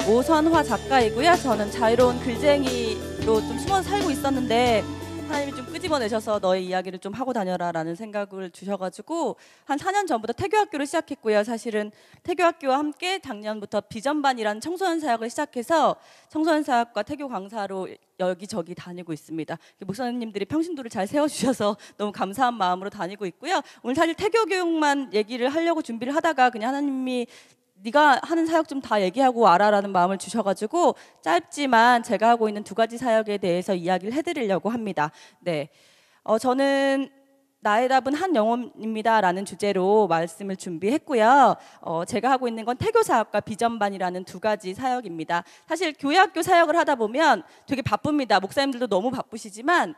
오선화 작가이고요. 저는 자유로운 글쟁이로 좀 숨어서 살고 있었는데 하나님이 좀 끄집어내셔서 너의 이야기를 좀 하고 다녀라 라는 생각을 주셔가지고 한 4년 전부터 태교학교를 시작했고요. 사실은 태교학교와 함께 작년부터 비전반이라는 청소년 사역을 시작해서 청소년 사역과 태교 강사로 여기저기 다니고 있습니다. 목사님들이 평신도를 잘 세워주셔서 너무 감사한 마음으로 다니고 있고요. 오늘 사실 태교 교육만 얘기를 하려고 준비를 하다가 그냥 하나님이 네가 하는 사역 좀 다 얘기하고 와라라는 마음을 주셔가지고 짧지만 제가 하고 있는 2가지 사역에 대해서 이야기를 해드리려고 합니다. 네, 저는 나의 답은 한 영혼입니다라는 주제로 말씀을 준비했고요. 제가 하고 있는 건 태교 사역과 비전반이라는 2가지 사역입니다. 사실 교회학교 사역을 하다 보면 되게 바쁩니다. 목사님들도 너무 바쁘시지만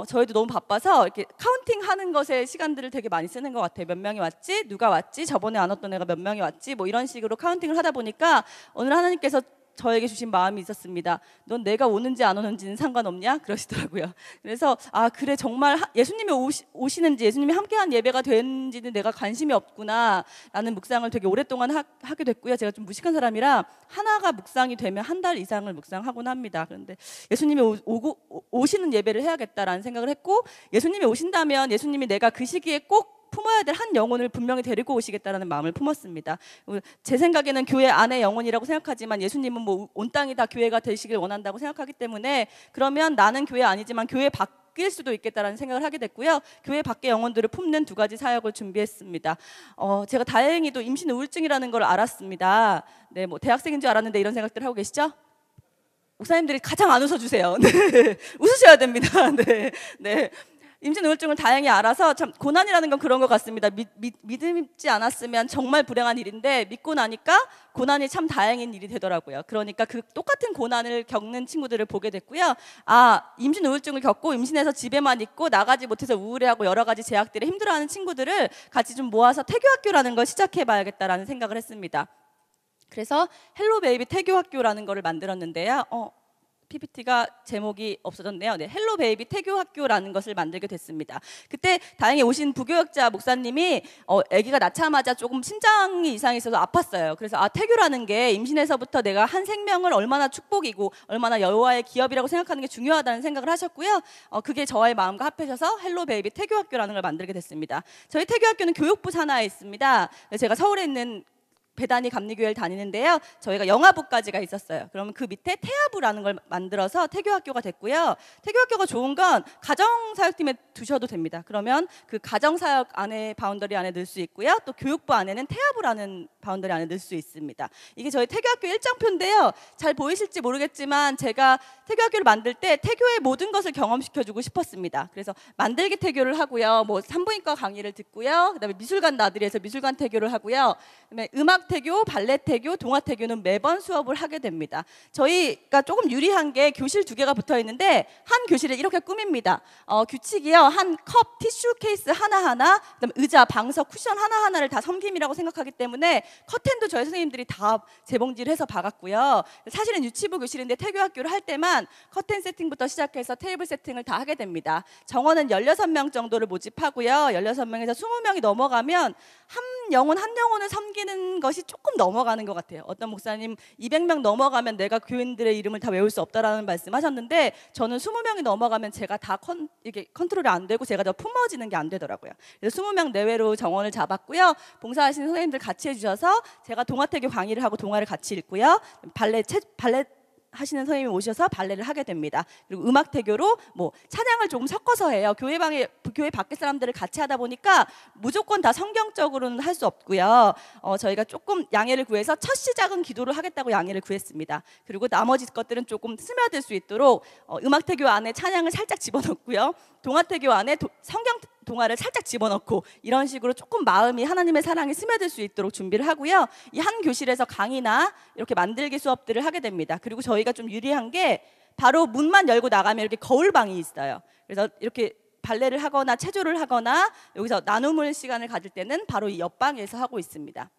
저희도 너무 바빠서 이렇게 카운팅 하는 것에 시간들을 되게 많이 쓰는 것 같아요. 몇 명이 왔지? 누가 왔지? 저번에 안 왔던 애가 몇 명이 왔지? 뭐 이런 식으로 카운팅을 하다 보니까 오늘 하나님께서 저에게 주신 마음이 있었습니다. 넌 내가 오는지 안 오는지는 상관없냐? 그러시더라고요. 그래서 그래 정말 예수님이 오시는지 예수님이 함께한 예배가 되는지는 내가 관심이 없구나 라는 묵상을 되게 오랫동안 하게 됐고요. 제가 좀 무식한 사람이라 하나가 묵상이 되면 한 달 이상을 묵상하곤 합니다. 그런데 예수님이 오시는 예배를 해야겠다라는 생각을 했고, 예수님이 오신다면 예수님이 내가 그 시기에 꼭 품어야 될 한 영혼을 분명히 데리고 오시겠다라는 마음을 품었습니다. 제 생각에는 교회 안의 영혼이라고 생각하지만 예수님은 뭐 온 땅이 다 교회가 되시길 원한다고 생각하기 때문에 그러면 나는 교회 아니지만 교회 바뀔 수도 있겠다라는 생각을 하게 됐고요. 교회 밖의 영혼들을 품는 2가지 사역을 준비했습니다. 제가 다행히도 임신 우울증이라는 걸 알았습니다. 네, 뭐 대학생인 줄 알았는데 이런 생각들 하고 계시죠? 목사님들이 가장 안 웃어주세요. 네, 웃으셔야 됩니다. 네, 네. 임신 우울증을 다행히 알아서 참 고난이라는 건 그런 것 같습니다. 믿지 않았으면 정말 불행한 일인데 믿고 나니까 고난이 참 다행인 일이 되더라고요. 그러니까 그 똑같은 고난을 겪는 친구들을 보게 됐고요. 임신 우울증을 겪고 임신해서 집에만 있고 나가지 못해서 우울해하고 여러 가지 제약들에 힘들어하는 친구들을 같이 좀 모아서 태교학교라는 걸 시작해봐야겠다라는 생각을 했습니다. 그래서 헬로 베이비 태교학교라는 거를 만들었는데요. PPT가 제목이 없어졌네요. 네, 헬로 베이비 태교학교라는 것을 만들게 됐습니다. 그때 다행히 오신 부교역자 목사님이 아기가 낳자마자 조금 신장이 이상이 있어서 아팠어요. 그래서 태교라는 게 임신에서부터 내가 한 생명을 얼마나 축복이고 얼마나 여호와의 기업이라고 생각하는 게 중요하다는 생각을 하셨고요. 그게 저의 마음과 합해져서 헬로 베이비 태교학교라는 걸 만들게 됐습니다. 저희 태교학교는 교육부 산하에 있습니다. 제가 서울에 있는 배단위 감리교회를 다니는데요. 저희가 영아부까지가 있었어요. 그러면 그 밑에 태아부라는 걸 만들어서 태교학교가 됐고요. 태교학교가 좋은 건 가정사역팀에 두셔도 됩니다. 그러면 그 가정사역 안에 바운더리 안에 넣을 수 있고요. 또 교육부 안에는 태아부라는 바운더리 안에 넣을 수 있습니다. 이게 저희 태교학교 일정표인데요. 잘 보이실지 모르겠지만 제가 태교학교를 만들 때 태교의 모든 것을 경험시켜주고 싶었습니다. 그래서 만들기 태교를 하고요. 뭐 산부인과 강의를 듣고요. 그다음에 미술관 나들이에서 미술관 태교를 하고요. 그다음에 음악 태교, 발레 태교, 동화 태교는 매번 수업을 하게 됩니다. 저희가 조금 유리한 게 교실 2개가 붙어 있는데 한 교실을 이렇게 꾸밉니다. 규칙이요. 한 컵, 티슈 케이스 하나하나, 그다음에 의자, 방석, 쿠션 하나하나를 다 섬김이라고 생각하기 때문에 커튼도 저희 선생님들이 다 재봉질을 해서 박았고요. 사실은 유치부 교실인데 태교학교를 할 때만 커튼 세팅부터 시작해서 테이블 세팅을 다 하게 됩니다. 정원은 16명 정도를 모집하고요. 16명에서 20명이 넘어가면 한 영혼을 섬기는 것이 조금 넘어가는 것 같아요. 어떤 목사님 200명 넘어가면 내가 교인들의 이름을 다 외울 수 없다라는 말씀하셨는데 저는 20명이 넘어가면 제가 다 이게 컨트롤이 안 되고 제가 더 품어지는 게 안 되더라고요. 그래서 20명 내외로 정원을 잡았고요. 봉사하시는 선생님들 같이 해주셔서 제가 동화태교 강의를 하고 동화를 같이 읽고요. 발레 하시는 선생님이 오셔서 발레를 하게 됩니다. 그리고 음악 태교로 뭐 찬양을 조금 섞어서 해요. 교회 밖에 사람들을 같이 하다 보니까 무조건 다 성경적으로는 할 수 없고요. 저희가 조금 양해를 구해서 첫 시작은 기도를 하겠다고 양해를 구했습니다. 그리고 나머지 것들은 조금 스며들 수 있도록 음악 태교 안에 찬양을 살짝 집어넣고요. 동화 태교 안에 성경 동화를 살짝 집어넣고 이런 식으로 조금 마음이 하나님의 사랑이 스며들 수 있도록 준비를 하고요. 이 한 교실에서 강의나 이렇게 만들기 수업들을 하게 됩니다. 그리고 저희가 좀 유리한 게 바로 문만 열고 나가면 이렇게 거울방이 있어요. 그래서 이렇게 발레를 하거나 체조를 하거나 여기서 나눔을 시간을 가질 때는 바로 이 옆방에서 하고 있습니다.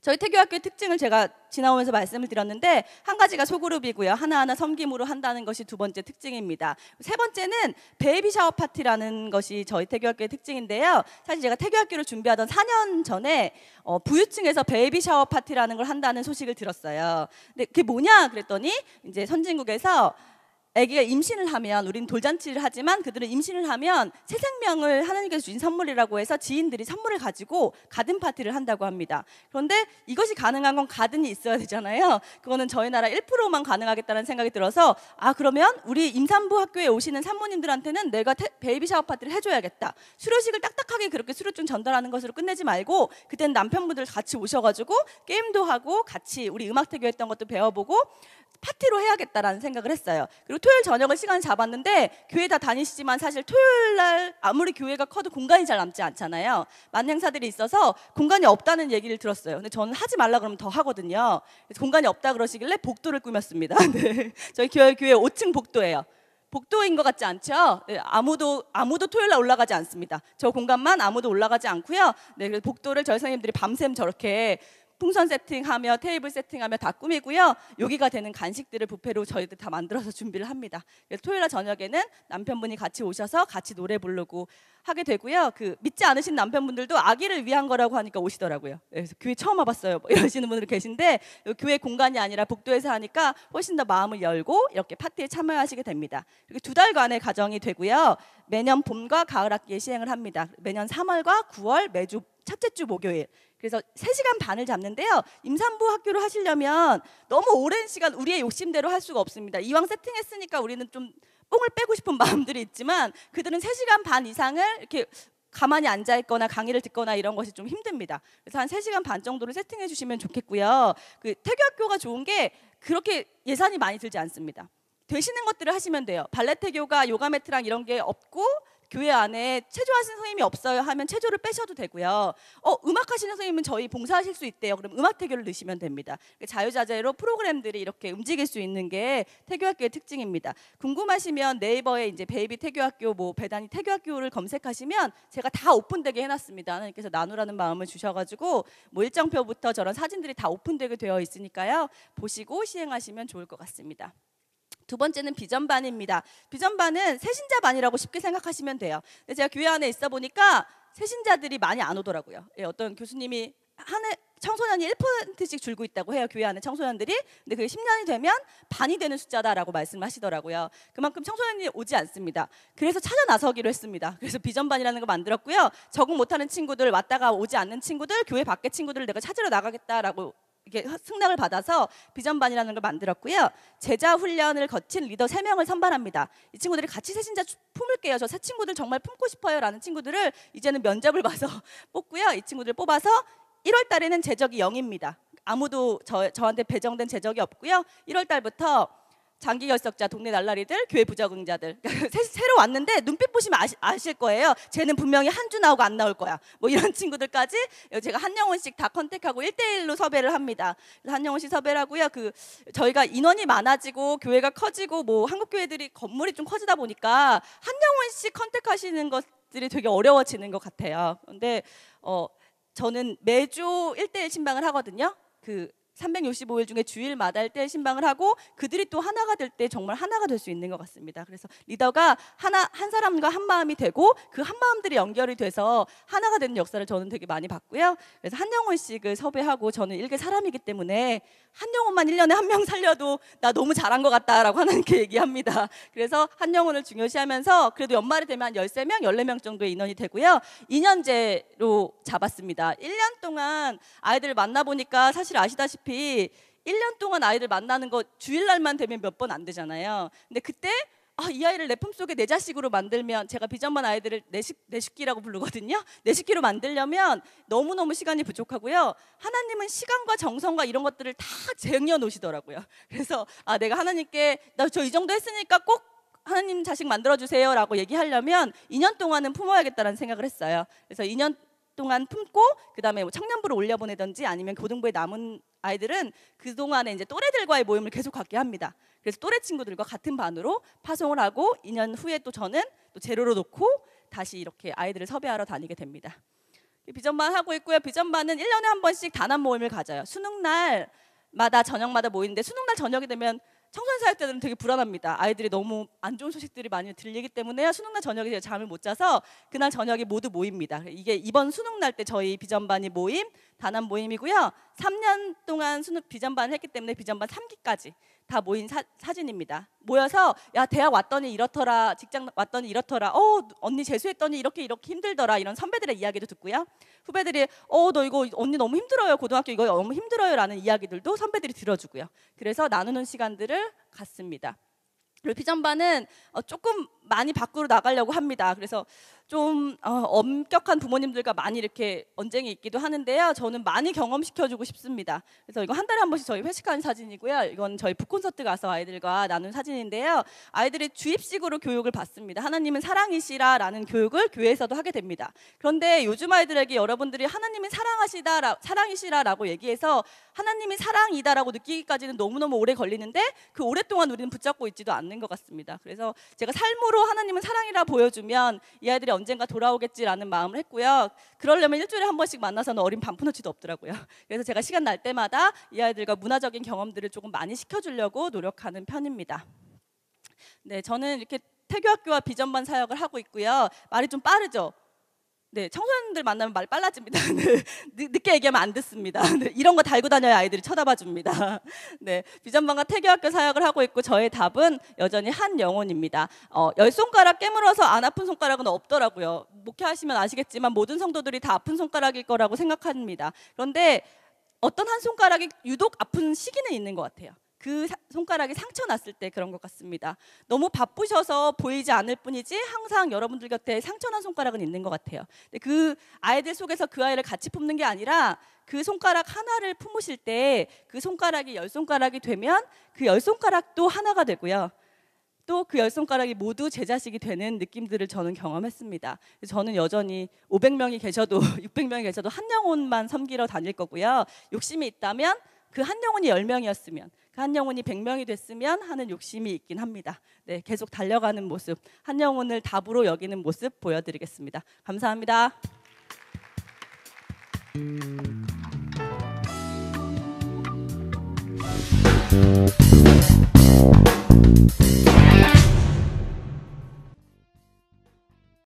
저희 태교학교의 특징을 제가 지나오면서 말씀을 드렸는데 한 가지가 소그룹이고요. 하나하나 섬김으로 한다는 것이 두 번째 특징입니다. 세 번째는 베이비 샤워 파티라는 것이 저희 태교학교의 특징인데요. 사실 제가 태교학교를 준비하던 4년 전에 부유층에서 베이비 샤워 파티라는 걸 한다는 소식을 들었어요. 근데 그게 뭐냐 그랬더니 이제 선진국에서 아기가 임신을 하면, 우리는 돌잔치를 하지만 그들은 임신을 하면 새 생명을 하나님께서 주신 선물이라고 해서 지인들이 선물을 가지고 가든 파티를 한다고 합니다. 그런데 이것이 가능한 건 가든이 있어야 되잖아요. 그거는 저희 나라 1%만 가능하겠다는 생각이 들어서 그러면 우리 임산부 학교에 오시는 산모님들한테는 내가 베이비 샤워 파티를 해줘야겠다. 수료식을 딱딱하게 그렇게 수료증 전달하는 것으로 끝내지 말고 그때는 남편분들 같이 오셔가지고 게임도 하고 같이 우리 음악태교 했던 것도 배워보고 파티로 해야겠다라는 생각을 했어요. 그리고 토요일 저녁을 시간을 잡았는데 교회 다 다니시지만 사실 토요일 날 아무리 교회가 커도 공간이 잘 남지 않잖아요. 많은 행사들이 있어서 공간이 없다는 얘기를 들었어요. 근데 저는 하지 말라 그러면 더 하거든요. 그래서 공간이 없다 그러시길래 복도를 꾸몄습니다. 네. 저희 교회 5층 복도예요. 복도인 것 같지 않죠? 네, 아무도 토요일 날 올라가지 않습니다. 저 공간만 아무도 올라가지 않고요. 네, 그래서 복도를 저희 선생님들이 밤샘 저렇게 풍선 세팅하며 테이블 세팅하며 다 꾸미고요. 여기가 되는 간식들을 뷔페로 저희들 다 만들어서 준비를 합니다. 그래서 토요일 날 저녁에는 남편분이 같이 오셔서 같이 노래 부르고 하게 되고요. 믿지 않으신 남편분들도 아기를 위한 거라고 하니까 오시더라고요. 그래서 교회 처음 와봤어요 뭐 이러시는 분들 계신데 교회 공간이 아니라 복도에서 하니까 훨씬 더 마음을 열고 이렇게 파티에 참여하시게 됩니다. 그리고 2달간의 과정이 되고요. 매년 봄과 가을 학기에 시행을 합니다. 매년 3월과 9월 매주 첫째 주 목요일. 그래서 3시간 반을 잡는데요. 임산부 학교를 하시려면 너무 오랜 시간 우리의 욕심대로 할 수가 없습니다. 이왕 세팅했으니까 우리는 좀 뽕을 빼고 싶은 마음들이 있지만 그들은 3시간 반 이상을 이렇게 가만히 앉아있거나 강의를 듣거나 이런 것이 좀 힘듭니다. 그래서 한 3시간 반 정도를 세팅해 주시면 좋겠고요. 태교학교가 좋은 게 그렇게 예산이 많이 들지 않습니다. 되시는 것들을 하시면 돼요. 발레 태교가 요가 매트랑 이런 게 없고 교회 안에 체조하시는 선생님이 없어요 하면 체조를 빼셔도 되고요. 음악 하시는 선생님은 저희 봉사하실 수 있대요. 그럼 음악 태교를 넣으시면 됩니다. 자유자재로 프로그램들이 이렇게 움직일 수 있는 게 태교학교의 특징입니다. 궁금하시면 네이버에 이제 베이비 태교학교 배단위 태교학교를 검색하시면 제가 다 오픈되게 해놨습니다. 하나님께서 나누라는 마음을 주셔가지고 일정표부터 저런 사진들이 다 오픈되게 되어 있으니까요. 보시고 시행하시면 좋을 것 같습니다. 두 번째는 비전반입니다. 비전반은 새신자반이라고 쉽게 생각하시면 돼요. 근데 제가 교회 안에 있어 보니까 새신자들이 많이 안 오더라고요. 어떤 교수님이 한 해 청소년이 1%씩 줄고 있다고 해요. 교회 안에 청소년들이. 근데 그게 10년이 되면 반이 되는 숫자다라고 말씀하시더라고요. 그만큼 청소년이 오지 않습니다. 그래서 찾아 나서기로 했습니다. 그래서 비전반이라는 걸 만들었고요. 적응 못하는 친구들, 왔다가 오지 않는 친구들, 교회 밖의 친구들을 내가 찾으러 나가겠다라고 이렇게 승낙을 받아서 비전반이라는 걸 만들었고요. 제자 훈련을 거친 리더 3명을 선발합니다. 이 친구들이 같이 새신자 품을게요. 저 새 친구들 정말 품고 싶어요 라는 친구들을 이제는 면접을 봐서 뽑고요. 이 친구들 뽑아서 1월 달에는 재적이 0입니다. 아무도 저한테 배정된 재적이 없고요. 1월 달부터 장기 결석자, 동네 날라리들, 교회 부적응자들 새로 왔는데 눈빛 보시면 아실 거예요. 쟤는 분명히 한 주 나오고 안 나올 거야. 이런 친구들까지 제가 한 영혼씩 다 컨택하고 1대1로 섭외를 합니다. 한 영혼씩 섭외를 하고요. 저희가 인원이 많아지고 교회가 커지고 한국 교회들이 건물이 좀 커지다 보니까 한 영혼씩 컨택하시는 것들이 되게 어려워지는 것 같아요. 그런데 저는 매주 1대1 신방을 하거든요. 365일 중에 주일마다 1대1 신방을 하고 그들이 또 하나가 될 때 정말 하나가 될 수 있는 것 같습니다. 그래서 리더가 한 사람과 한 마음이 되고 그 한 마음들이 연결이 돼서 하나가 되는 역사를 저는 되게 많이 봤고요. 그래서 한 영혼씩을 섭외하고 저는 일개 사람이기 때문에 한 영혼만 1년에 한 명 살려도 나 너무 잘한 것 같다라고 하나님께 얘기합니다. 그래서 한 영혼을 중요시하면서 그래도 연말이 되면 한 13명, 14명 정도의 인원이 되고요. 2년제로 잡았습니다. 1년 동안 아이들을 만나보니까 사실 아시다시피 1년 동안 아이들 만나는 거 주일날만 되면 몇 번 안 되잖아요. 근데 그때 이 아이를 내 품속에 내 자식으로 만들면, 제가 비전반 아이들을 내 식기라고 부르거든요. 내 식기로 만들려면 너무너무 시간이 부족하고요. 하나님은 시간과 정성과 이런 것들을 다 쟁여놓으시더라고요. 그래서 내가 하나님께 나 저 이 정도 했으니까 꼭 하나님 자식 만들어주세요 라고 얘기하려면 2년 동안은 품어야겠다는 생각을 했어요. 그래서 2년 동안 품고 그 다음에 청년부를 올려보내든지 아니면 고등부에 남은 아이들은 그동안에 이제 또래들과의 모임을 계속 갖게 합니다. 그래서 또래 친구들과 같은 반으로 파송을 하고 2년 후에 또 저는 또 제로로 놓고 다시 이렇게 아이들을 섭외하러 다니게 됩니다. 비전반 하고 있고요. 비전반은 1년에 한 번씩 단합 모임을 가져요. 수능날마다 저녁마다 모이는데 수능날 저녁이 되면 청소년 사역자들은 되게 불안합니다. 아이들이 너무 안 좋은 소식들이 많이 들리기 때문에 수능날 저녁에 제가 잠을 못 자서 그날 저녁에 모두 모입니다. 이게 이번 수능날 때 저희 비전반이 모임, 단합 모임이고요. 3년 동안 비전반을 했기 때문에 비전반 3기까지 다 모인 사진입니다. 모여서 야 대학 왔더니 이렇더라, 직장 왔더니 이렇더라, 언니 재수했더니 이렇게 힘들더라, 이런 선배들의 이야기도 듣고요. 후배들이 너 이거 언니 너무 힘들어요, 고등학교 이거 너무 힘들어요 라는 이야기들도 선배들이 들어주고요. 그래서 나누는 시간들을 갖습니다. 그리고 비전반은 조금 많이 밖으로 나가려고 합니다. 그래서 좀 엄격한 부모님들과 많이 이렇게 언쟁이 있기도 하는데요. 저는 많이 경험시켜주고 싶습니다. 그래서 이거 한 달에 한 번씩 저희 회식하는 사진이고요. 이건 저희 북콘서트 가서 아이들과 나눈 사진인데요. 아이들이 주입식으로 교육을 받습니다. 하나님은 사랑이시라라는 교육을 교회에서도 하게 됩니다. 그런데 요즘 아이들에게 여러분들이 하나님은 사랑이시라라고 얘기해서 하나님이 사랑이다라고 느끼기까지는 너무너무 오래 걸리는데 그 오랫동안 우리는 붙잡고 있지도 않는 것 같습니다. 그래서 제가 삶으로 하나님은 사랑이라 보여주면 이 아이들이 언젠가 돌아오겠지라는 마음을 했고요. 그러려면 일주일에 한 번씩 만나서는 어린 반푼어치도 없더라고요. 그래서 제가 시간 날 때마다 이 아이들과 문화적인 경험들을 조금 많이 시켜주려고 노력하는 편입니다. 네, 저는 이렇게 태교학교와 비전반 사역을 하고 있고요. 말이 좀 빠르죠? 네, 청소년들 만나면 말 빨라집니다. 늦게 얘기하면 안 듣습니다. 이런 거 달고 다녀야 아이들이 쳐다봐 줍니다. 네, 비전반과 태교학교 사역을 하고 있고 저의 답은 여전히 한 영혼입니다. 10손가락 깨물어서 안 아픈 손가락은 없더라고요. 목회하시면 아시겠지만 모든 성도들이 다 아픈 손가락일 거라고 생각합니다. 그런데 어떤 한 손가락이 유독 아픈 시기는 있는 것 같아요. 그 손가락이 상처 났을 때 그런 것 같습니다. 너무 바쁘셔서 보이지 않을 뿐이지 항상 여러분들 곁에 상처난 손가락은 있는 것 같아요. 근데 그 아이들 속에서 그 아이를 같이 품는 게 아니라 그 손가락 하나를 품으실 때 그 손가락이 10손가락이 되면 그 10손가락도 하나가 되고요. 또 그 10손가락이 모두 제 자식이 되는 느낌들을 저는 경험했습니다. 저는 여전히 500명이 계셔도 600명이 계셔도 한 영혼만 섬기러 다닐 거고요. 욕심이 있다면 그 한 영혼이 10명이었으면 그 한 영혼이 100명이 됐으면 하는 욕심이 있긴 합니다. 네, 계속 달려가는 모습, 한 영혼을 답으로 여기는 모습 보여드리겠습니다. 감사합니다.